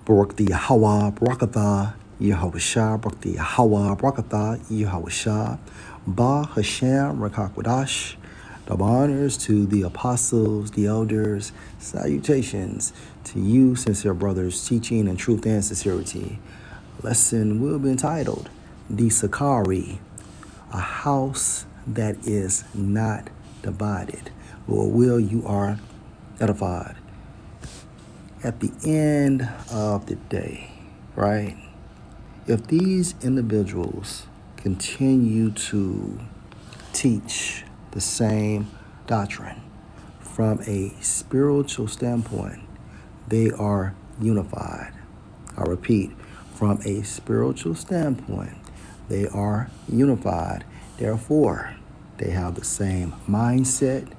Barak the Yahweh, Barakatha, Yahushua, Barak the Yahweh, Barakatha, Yahushua, Ba Hashem, Rakakwadash. The honors to the apostles, the elders, salutations to you, sincere brothers, teaching in truth and sincerity. Lesson will be entitled, The Sicari, a house that is not divided. Lord will, you are edified. At the end of the day, right, if these individuals continue to teach the same doctrine from a spiritual standpoint, they are unified. I repeat, from a spiritual standpoint, they are unified. Therefore, they have the same mindset.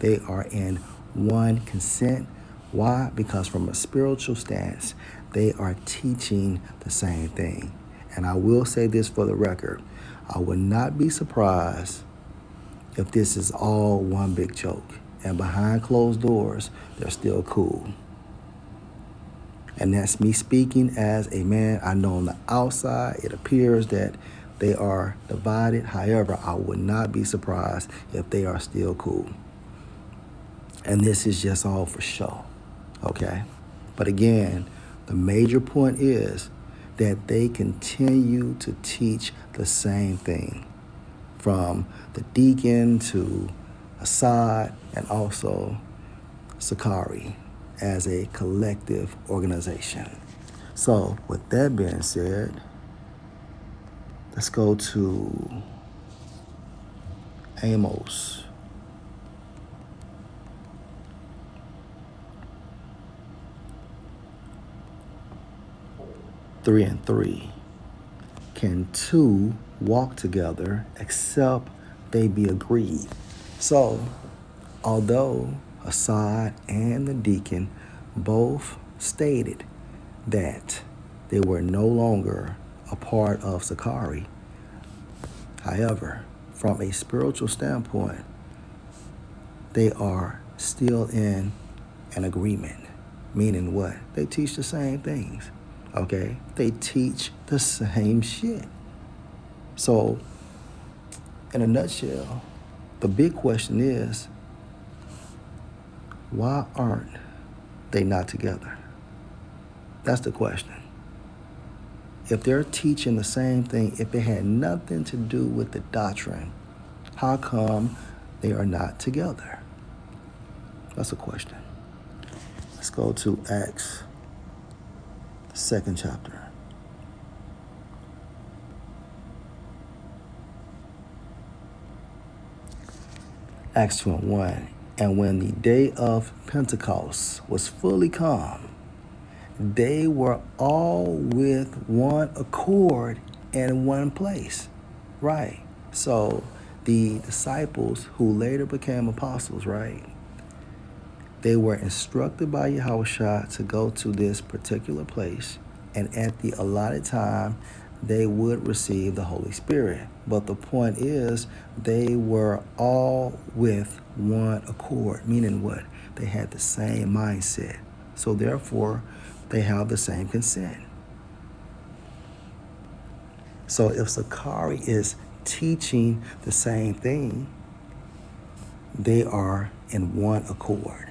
They are in one consent. Why? Because from a spiritual stance, they are teaching the same thing. And I will say this for the record. I would not be surprised if this is all one big joke. And behind closed doors, they're still cool. And that's me speaking as a man. I know on the outside, it appears that they are divided. However, I would not be surprised if they are still cool. And this is just all for show. Okay? But again, the major point is that they continue to teach the same thing, from the deacon to Assad and also Sicari as a collective organization. So with that being said, let's go to Amos. Three and 3. Can two walk together except they be agreed? So, although Assad and the deacon both stated that they were no longer a part of Sicari, however, from a spiritual standpoint, they are still in an agreement. Meaning what? They teach the same things. Okay? They teach the same shit. So, in a nutshell, the big question is, why aren't they not together? That's the question. If they're teaching the same thing, if it had nothing to do with the doctrine, how come they are not together? That's a question. Let's go to Acts, the 2nd chapter. Acts 2 and 1. And when the day of Pentecost was fully come, they were all with one accord in one place. Right. So the disciples who later became apostles, right, they were instructed by Yahushua to go to this particular place, and at the allotted time, they would receive the Holy Spirit. But the point is, they were all with one accord, meaning what? They had the same mindset. So therefore, they have the same consent. So if Sicari is teaching the same thing, they are in one accord.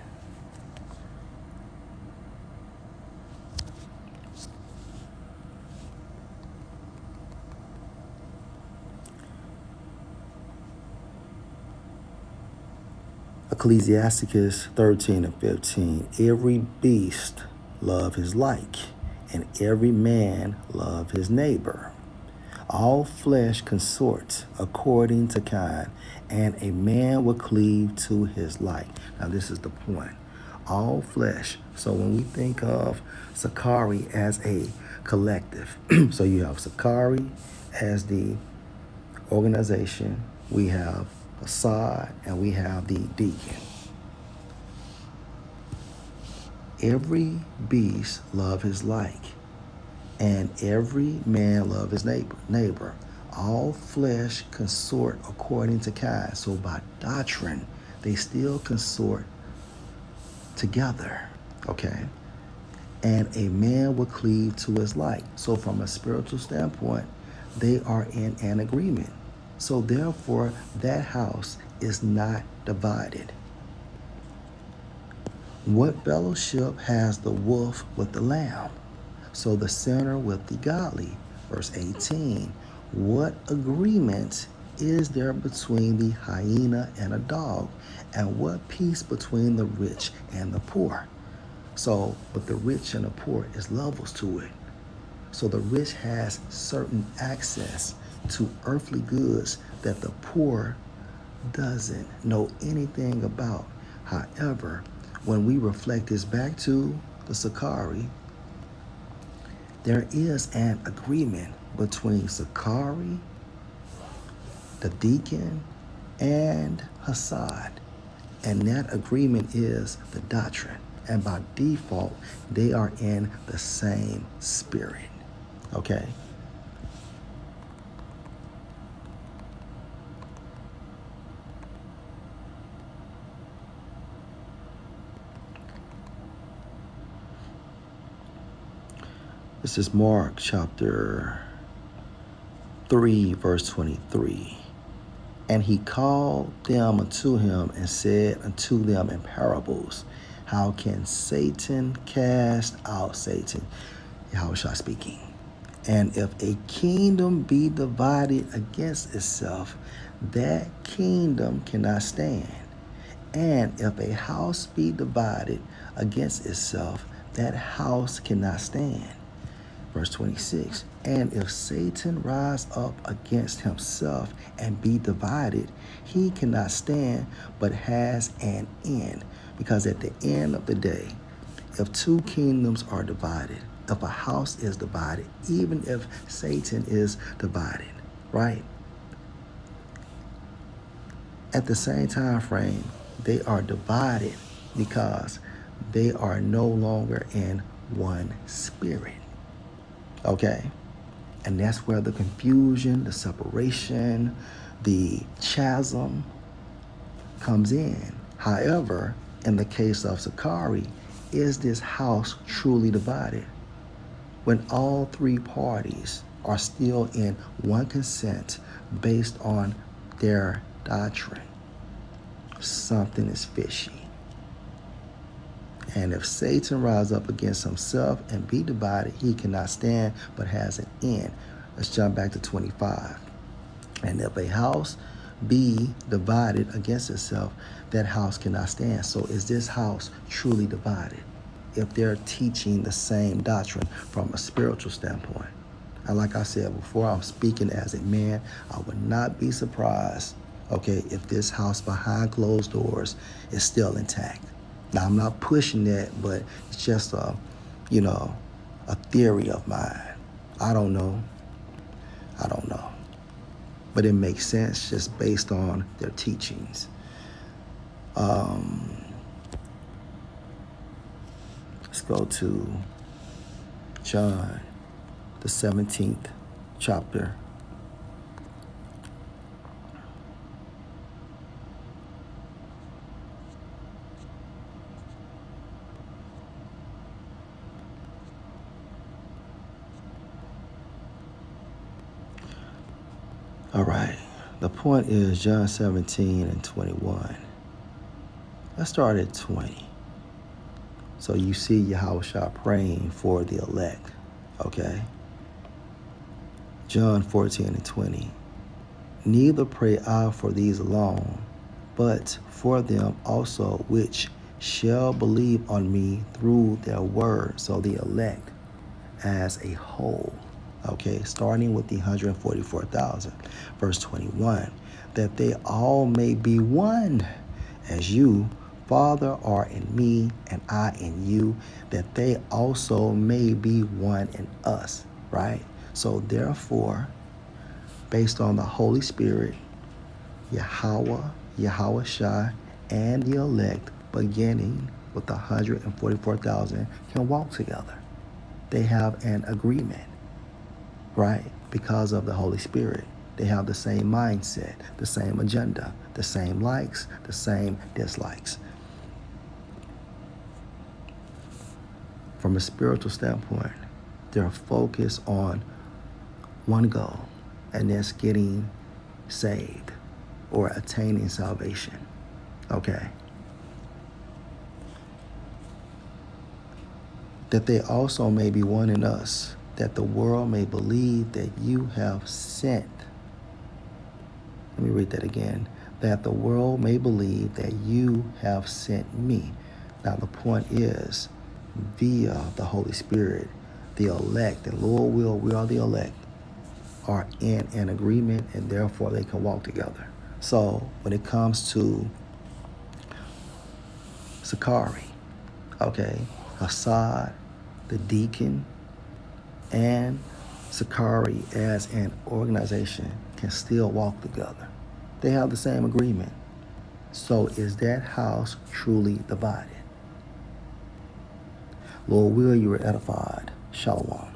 Ecclesiasticus 13 and 15. Every beast love his like, and every man love his neighbor. All flesh consorts according to kind, and a man will cleave to his like. Now this is the point. All flesh. So when we think of Sicari as a collective, so you have Sicari as the organization, we have Assad, and we have the deacon. Every beast love his like, and every man love his neighbor. All flesh consort according to kind. So by doctrine, they still consort together. Okay? and a man will cleave to his like. So from a spiritual standpoint, they are in an agreement. So therefore, that house is not divided. What fellowship has the wolf with the lamb? So the sinner with the godly. Verse 18. What agreement is there between the hyena and a dog? And what peace between the rich and the poor? So, but the rich and the poor is levels to it. So the rich has certain access to earthly goods that the poor doesn't know anything about. However, when we reflect this back to the Sicari, there is an agreement between Sicari, the deacon, and Hassad. And that agreement is the doctrine. And by default, they are in the same spirit. Okay? This is Mark chapter 3, verse 23. And he called them unto him and said unto them in parables, how can Satan cast out Satan? Yahushua speaking. And if a kingdom be divided against itself, that kingdom cannot stand. And if a house be divided against itself, that house cannot stand. Verse 26, and if Satan rise up against himself and be divided, he cannot stand, but has an end. Because at the end of the day, if two kingdoms are divided, if a house is divided, even if Satan is divided, right? At the same time frame, they are divided because they are no longer in one spirit. Okay? And that's where the confusion, the separation, the chasm comes in. However, in the case of Sicari, is this house truly divided? When all three parties are still in one consent based on their doctrine, something is fishy. And if Satan rise up against himself and be divided, he cannot stand, but has an end. Let's jump back to 25. And if a house be divided against itself, that house cannot stand. So is this house truly divided? If they're teaching the same doctrine from a spiritual standpoint. And like I said before, I'm speaking as a man. I would not be surprised, okay, if this house behind closed doors is still intact. Now, I'm not pushing that, but it's just a theory of mine. I don't know. But it makes sense just based on their teachings. Let's go to John, the 17th chapter. All right, the point is John 17 and 21. Let's start at 20. So you see Yahushua praying for the elect, okay? John 14 and 20. Neither pray I for these alone, but for them also which shall believe on me through their word. So the elect as a whole. Okay, starting with the 144,000. Verse 21, that they all may be one, as you, Father, are in me, and I in you, that they also may be one in us, right? So therefore, based on the Holy Spirit, Yahweh, Yahushua, and the elect, beginning with the 144,000, can walk together. They have an agreement. Right? Because of the Holy Spirit. They have the same mindset, the same agenda, the same likes, the same dislikes. from a spiritual standpoint, they're focused on one goal, and that's getting saved or attaining salvation. Okay. That they also may be wanting us, that the world may believe that you have sent. Let me read that again. That the world may believe that you have sent me. Now the point is, via the Holy Spirit, the elect, the Lord will, we are the elect, are in an agreement, and therefore they can walk together. So when it comes to Sicari, okay, Assad, the deacon, and Sicari as an organization can still walk together. They have the same agreement. So is that house truly divided? Lord will, you were edified. Shalom.